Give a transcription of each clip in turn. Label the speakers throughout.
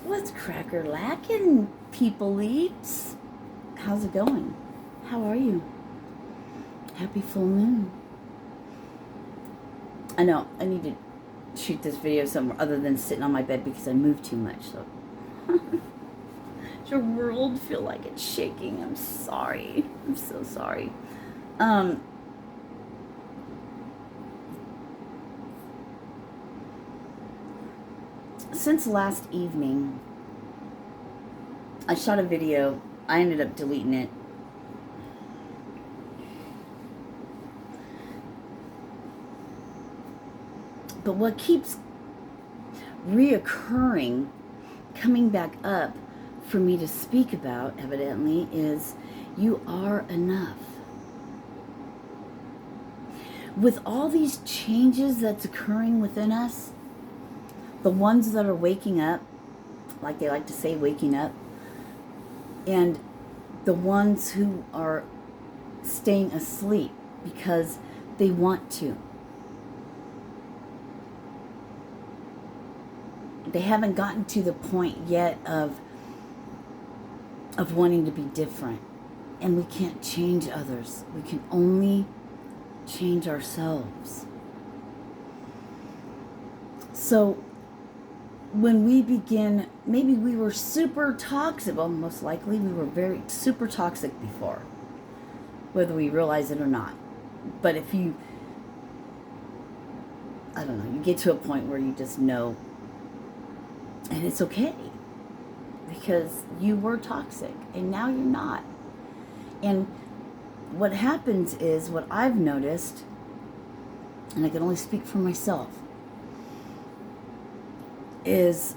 Speaker 1: What's cracker lacking, people eats? How's it going? How are you? Happy full moon. I know, I need to shoot this video somewhere other than sitting on my bed because I move too much. So your world feel like it's shaking. I'm sorry. I'm so sorry. Since last evening, I shot a video. I ended up deleting it. But what keeps reoccurring, coming back up for me to speak about, evidently, is you are enough. With all these changes that's occurring within us, the ones that are waking up, like they like to say, waking up, and the ones who are staying asleep because they want to. They haven't gotten to the point yet of wanting to be different. And we can't change others. We can only change ourselves. So when we begin, maybe we were super toxic. Well, most likely we were very super toxic before, whether we realize it or not. But if you, I don't know, you get to a point where you just know, and it's okay, because you were toxic and now you're not. And what happens is, what I've noticed, and I can only speak for myself, is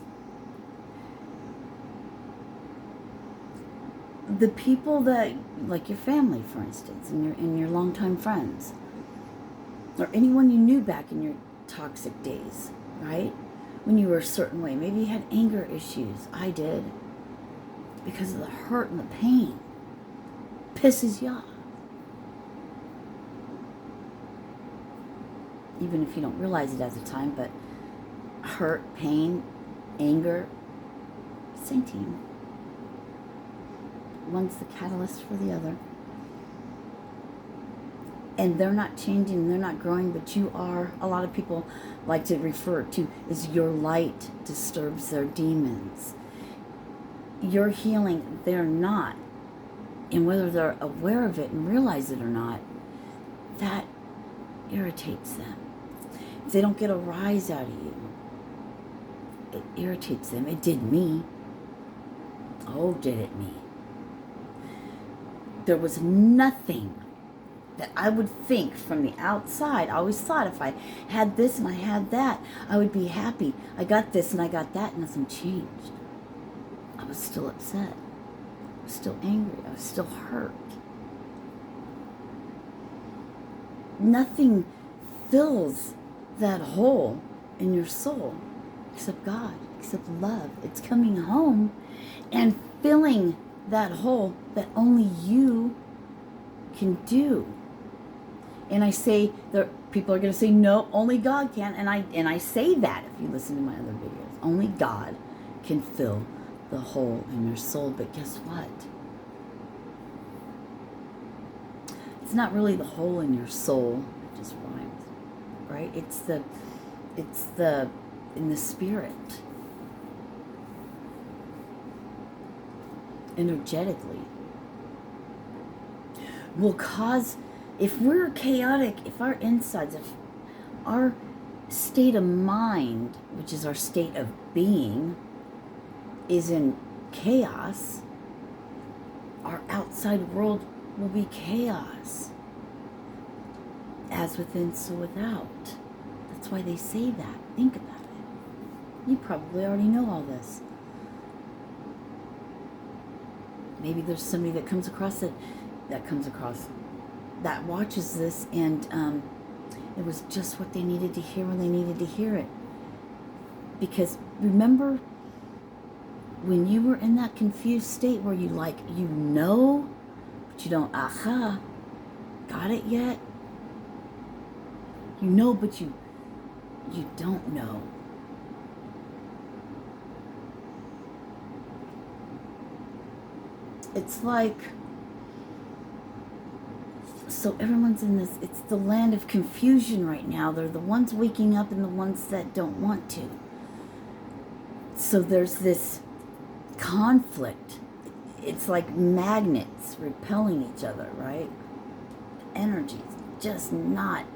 Speaker 1: the people that, like your family, for instance, and your longtime friends, or anyone you knew back in your toxic days, right? When you were a certain way. Maybe you had anger issues. I did. Because of the hurt and the pain. Pisses you off. Even if you don't realize it at the time, but hurt, pain, anger, same team. One's the catalyst for the other. And they're not changing, they're not growing, but you are. A lot of people like to refer to as your light disturbs their demons. You're healing, they're not. And whether they're aware of it and realize it or not, that irritates them. If they don't get a rise out of you, it irritates them. It did me. Oh, did it me. There was nothing that I would think from the outside. I always thought if I had this and I had that, I would be happy. I got this and I got that, nothing changed. I was still upset. I was still angry. I was still hurt. Nothing fills that hole in your soul except God, except love. It's coming home and filling that hole that only you can do. And I say, people are going to say, no, only God can. And I say that if you listen to my other videos. Only God can fill the hole in your soul. But guess what? It's not really the hole in your soul. It just rhymes, right? It's in the spirit. Energetically. Will cause, if we're chaotic, if our insides, if our state of mind, which is our state of being, is in chaos, our outside world will be chaos. As within, so without. That's why they say that. Think about it. You probably already know all this. Maybe there's somebody that comes across that watches this, and it was just what they needed to hear when they needed to hear it. Because remember when you were in that confused state where you but you don't got it yet? You know, but you don't know. It's like, so everyone's in this, it's the land of confusion right now. They're the ones waking up and the ones that don't want to. So there's this conflict. It's like magnets repelling each other, right? Energies just won't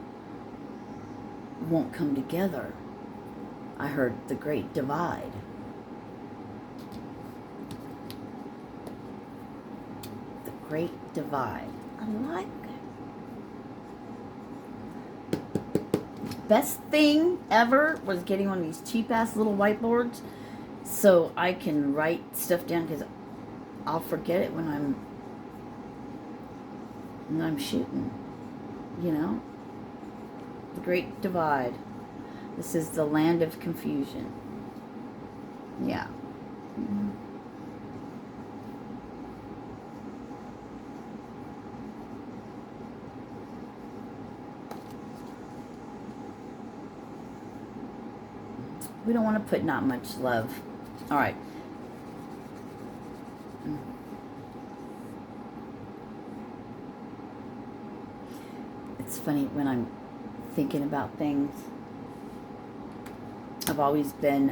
Speaker 1: come together. I heard the Great Divide. The Great Divide. I like it. Best thing ever was getting one of these cheap-ass little whiteboards so I can write stuff down, because I'll forget it when I'm shooting, you know? The Great Divide. This is the land of confusion. Yeah. Mm-hmm. We don't want to put not much love. All right. It's funny when I'm thinking about things. I've always been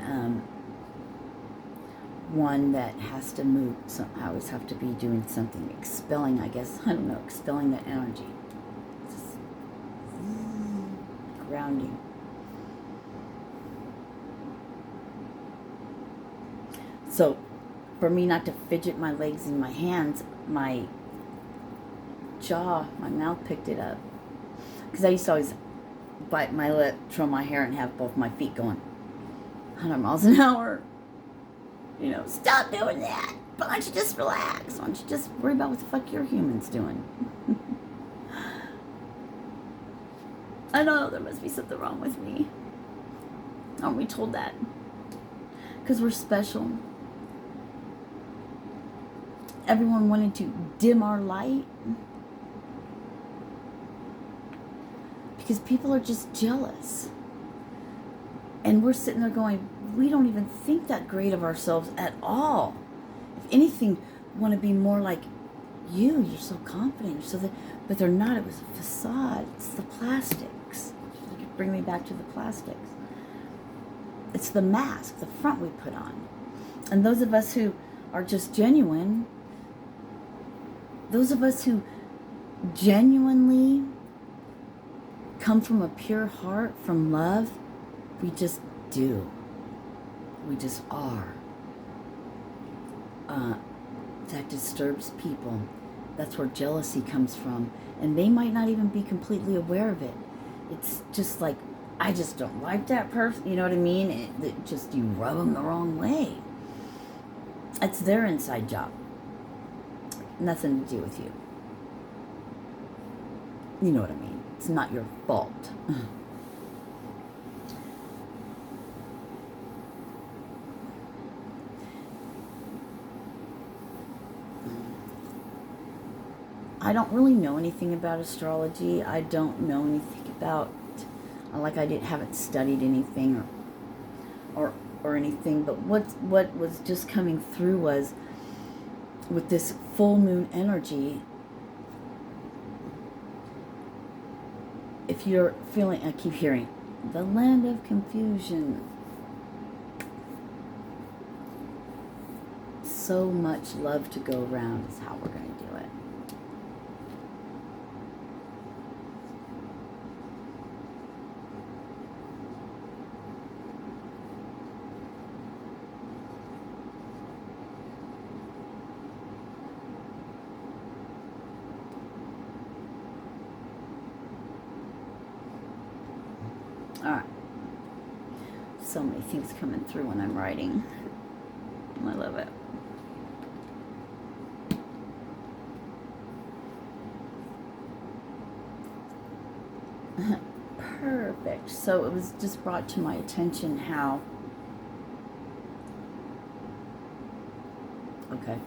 Speaker 1: one that has to move. So I always have to be doing something, expelling, I guess. I don't know, expelling that energy. Just grounding. So for me not to fidget my legs and my hands, my jaw, my mouth picked it up. Because I used to always bite my lip, twirl my hair, and have both my feet going 100 miles an hour. You know, stop doing that. Why don't you just relax? Why don't you just worry about what the fuck your human's doing? I know, there must be something wrong with me. Aren't we told that? Because we're special. Everyone wanted to dim our light. Because people are just jealous. And we're sitting there going, we don't even think that great of ourselves at all. If anything, we want to be more like you. You're so confident. You're so that, but they're not. It was a facade. It's the plastics. Bring me back to the plastics. It's the mask, the front we put on. And those of us who are just genuine, those of us who genuinely come from a pure heart, from love, we just do. We just are. That disturbs people. That's where jealousy comes from. And they might not even be completely aware of it. It's just like, I just don't like that person. You know what I mean? It just, you rub them the wrong way. It's their inside job. Nothing to do with you. You know what I mean? It's not your fault. I don't really know anything about astrology. I don't know anything about, like I haven't studied anything or anything. But what was just coming through was, with this full moon energy, if you're feeling, I keep hearing, the land of confusion. So much love to go around is how we're going to do it. Alright. So many things coming through when I'm writing. I love it. Perfect. So it was just brought to my attention how... Okay.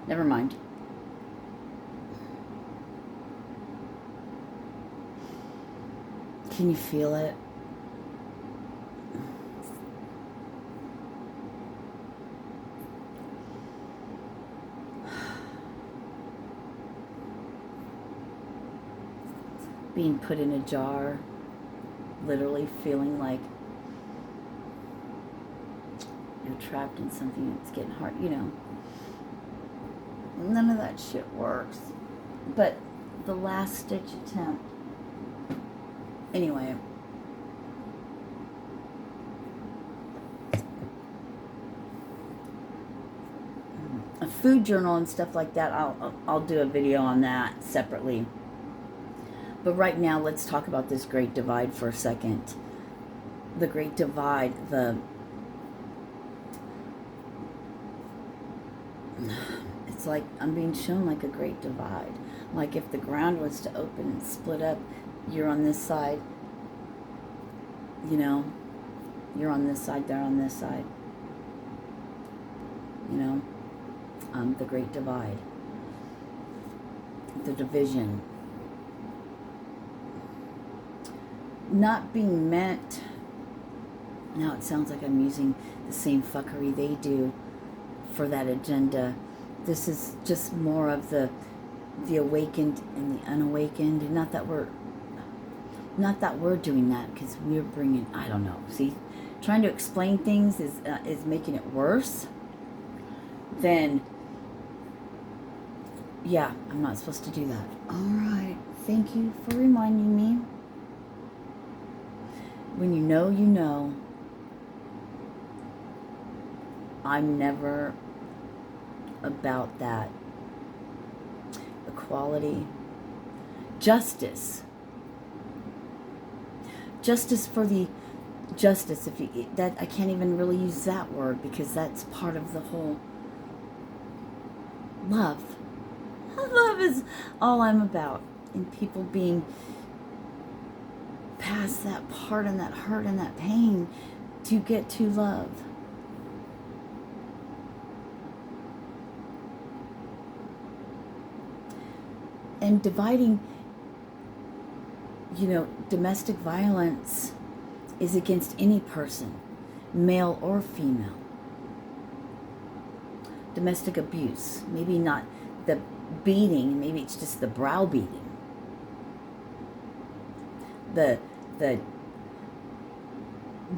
Speaker 1: Never mind. Can you feel it? being put in a jar, literally feeling like you're trapped in something that's getting hard, you know. None of that shit works. But the last stitch attempt. Anyway. A food journal and stuff like that, I'll do a video on that separately. But right now, let's talk about this Great Divide for a second. The Great Divide, it's like I'm being shown like a Great Divide. Like if the ground was to open and split up, you're on this side, you know, you're on this side, they're on this side, you know, the Great Divide, the division. Not being meant, now it sounds like I'm using the same fuckery they do for that agenda. This is just more of the awakened and the unawakened. And not that we're doing that, because we're bringing, I don't know, see, trying to explain things is making it worse. Then, yeah, I'm not supposed to do that. All right, thank you for reminding me. When you know, you know. I'm never about that. Equality. Justice. Justice for the justice. If you, that, I can't even really use that word, because that's part of the whole love. Love is all I'm about. And people being past that part and that hurt and that pain to get to love. And dividing, you know, domestic violence is against any person, male or female. Domestic abuse, maybe not the beating, maybe it's just the browbeating. The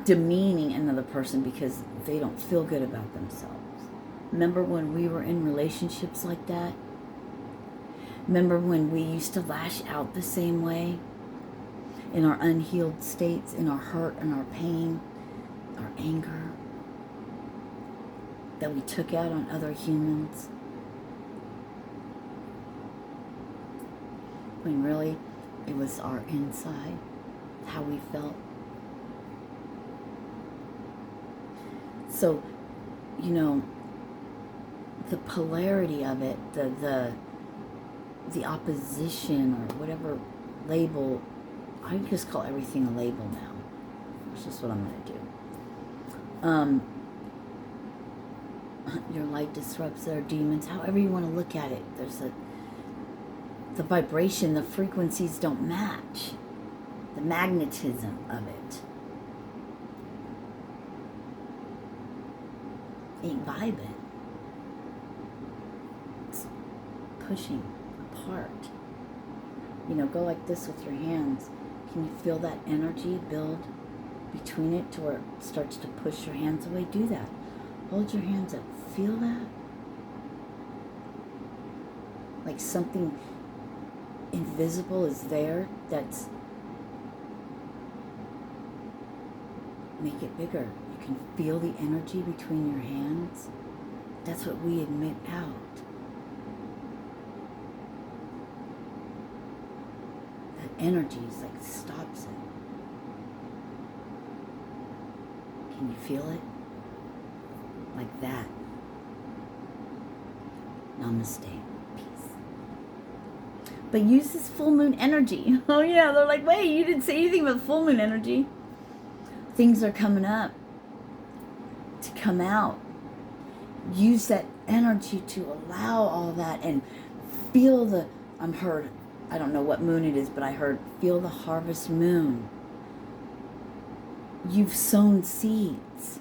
Speaker 1: demeaning another person because they don't feel good about themselves. Remember when we were in relationships like that? Remember when we used to lash out the same way? In our unhealed states, in our hurt and our pain, our anger, that we took out on other humans? When really it was our inside, how we felt. So, you know, the polarity of it, the opposition, or whatever label, I just call everything a label now. That's just what I'm going to do. Your light disrupts their demons, however you want to look at it. There's the vibration, the frequencies don't match. The magnetism of it ain't vibing. It's pushing apart. You know, go like this with your hands. Can you feel that energy build between it to where it starts to push your hands away? Do that. Hold your hands up. Feel that? Like something invisible is there that's... Make it bigger. You can feel the energy between your hands. That's what we admit out. That energy is like stops it. Can you feel it? Like that. Namaste. Peace. But use this full moon energy. Oh yeah, they're like, wait, you didn't say anything about full moon energy. Things are coming up to come out. Use that energy to allow all that and feel the, I don't know what moon it is, but I heard, feel the harvest moon. You've sown seeds.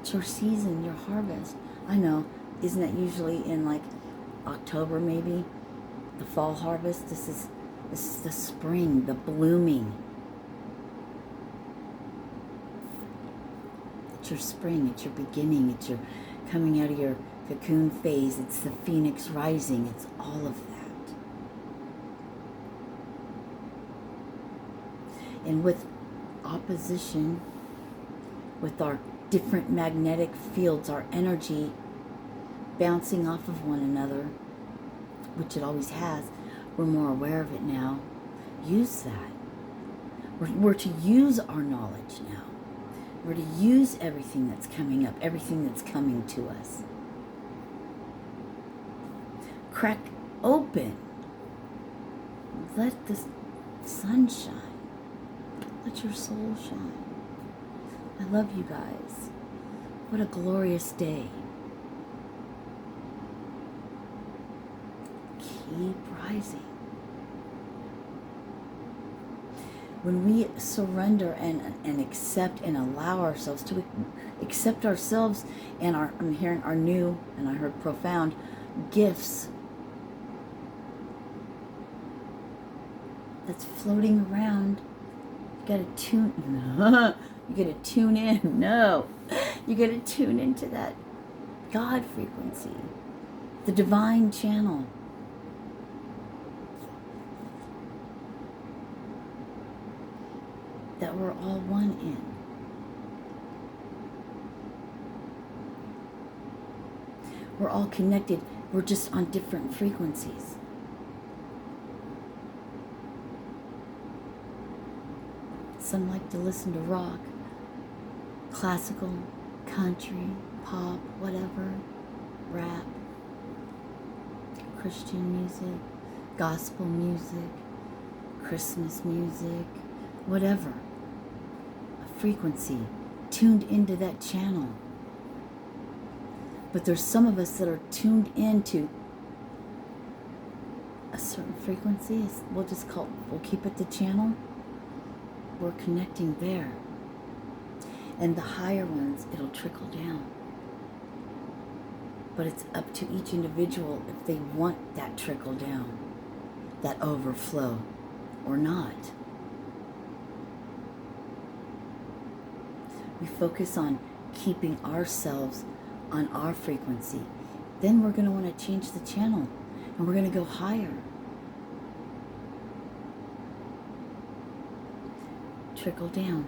Speaker 1: It's your season, your harvest. I know, isn't that usually in like October maybe? The fall harvest. This is This is the spring, the blooming. It's your spring, it's your beginning, it's your coming out of your cocoon phase, it's the phoenix rising, it's all of that. And with opposition, with our different magnetic fields, our energy bouncing off of one another, which it always has, we're more aware of it now. Use that. We're to use our knowledge now. We're to use everything that's coming up, everything that's coming to us. Crack open. Let the sun shine. Let your soul shine. I love you guys. What a glorious day. Keep rising. When we surrender and accept and allow ourselves to accept ourselves and I'm hearing our new, and I heard profound, gifts that's floating around, you gotta tune in. No, you gotta tune into that God frequency, the divine channel. That we're all one in. We're all connected. We're just on different frequencies. Some like to listen to rock, classical, country, pop, whatever, rap, Christian music, gospel music, Christmas music, whatever. Frequency tuned into that channel. But there's some of us that are tuned into a certain frequency. We'll keep it the channel. We're connecting there. And the higher ones, it'll trickle down. But it's up to each individual if they want that trickle down, that overflow, or not. We focus on keeping ourselves on our frequency. Then we're going to want to change the channel and we're going to go higher. Trickle down.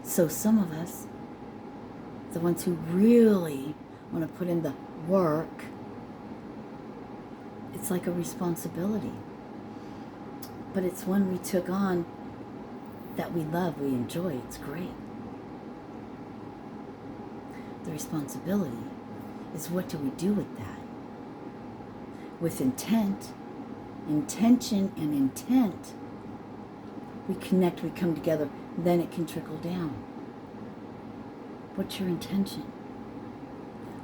Speaker 1: So some of us, the ones who really want to put in the work, it's like a responsibility. But it's one we took on that we love, we enjoy, it's great. The responsibility is, what do we do with that? With intention and intent, we connect, we come together, then it can trickle down. What's your intention?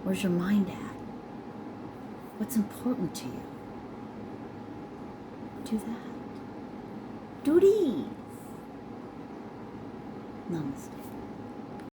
Speaker 1: Where's your mind at? What's important to you? Do that. Do these. Namaste.